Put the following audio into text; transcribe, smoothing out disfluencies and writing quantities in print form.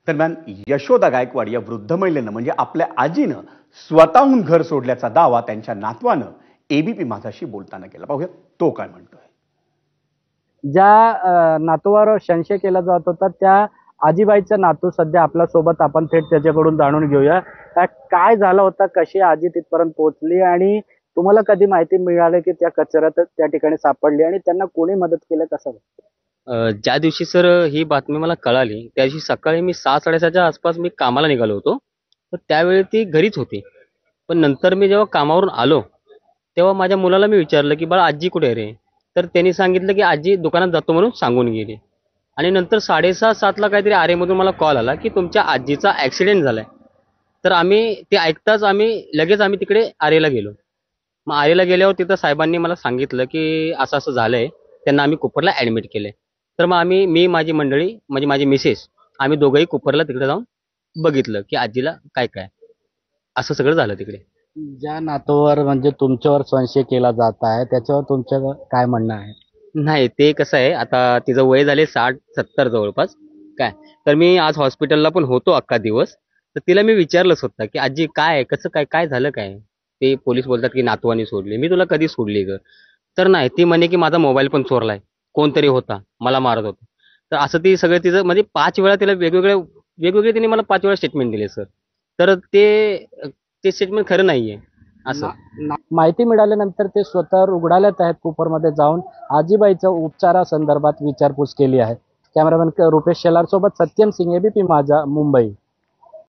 दरम्यान यशोदा गायकवाड या वृद्ध महिलेनं म्हणजे आपल्या आजीनं स्वतःहून घर सोडल्याचा दावा त्यांच्या नातवानं एबीपी माझाशी बोलताना केला. पाहूया तो काय म्हणतोय. ज्या नातूवर संशय केला जात होता त्या आजीबाईचा नातू सध्या आपल्या सोबत, आपण थेट त्याच्याकडून जाणून घेऊया काय झालं होतं, कशी आजी तिथपर्यंत पोहोचली आणि तुम्हाला कधी माहिती मिळाली की त्या कचऱ्यात त्या ठिकाणी सापडली आणि त्यांना कोणी मदत केलं, कसं? ज्या दिवशी सर ही बातमी मला कळाली त्या दिवशी सकाळी मी 6:30च्या आसपास मी कामाला निघालो होतो. तर त्यावेळी ती घरीच होती. पण नंतर मी जेव्हा कामावरून आलो तेव्हा माझ्या मुलाला मी विचारलं की बाळा आजी कुठे आहे रे. तर त्यांनी सांगितलं की आजी दुकानात जातो म्हणून सांगून गेली. आणि नंतर 6:30-7ला काहीतरी आरेमधून मला कॉल आला की तुमच्या आजीचा ॲक्सिडेंट झालाय. तर आम्ही ते ऐकताच लगेच आम्ही तिकडे आरेला गेलो. मग आरेला गेल्यावर तिथं साहेबांनी मला सांगितलं की असं असं झालंय. त्यांना आम्ही कुपरला ॲडमिट केलंय. तर मग मी माझी मंडळी म्हणजे माझी मिसेस आम्ही दोघंही कुपरला तिकडे जाऊन बघितलं की आजीला काय काय असं सगळं झालं तिकडे. ज्या नातूवर म्हणजे तुमच्यावर संशय केला जात आहे त्याच्यावर तुमचं काय म्हणणं आहे? नाही ते कसं आहे, आता तिचं वय झाले 60-70 जवळपास. काय तर मी आज हॉस्पिटलला पण होतो अख्खा दिवस. तर तिला मी विचारलंच होतं की आजी काय कसं काय काय झालं काय. ते पोलीस बोलतात की नातवानी सोडली. मी तुला कधी सोडली ग. तर नाही, ती म्हणे की माझा मोबाईल पण चोरलाय, कोणतरी होता मला मारत होता. तर असं ती सगळं तिचं म्हणजे 5 वेळा तिला वेगवेगळे तिने मला 5 वेळा स्टेटमेंट दिले सर. तर ते स्टेटमेंट खरं नाहीये असं. माहिती मिळाल्यानंतर ते स्वतः रुग्णालयात आहेत कुपरमध्ये जाऊन आजीबाईच्या उपचारासंदर्भात विचारपूस केली आहे. कॅमेरामॅन रुपेश शेलार सोबत सत्यम सिंह, एबीपी माझा, मुंबई.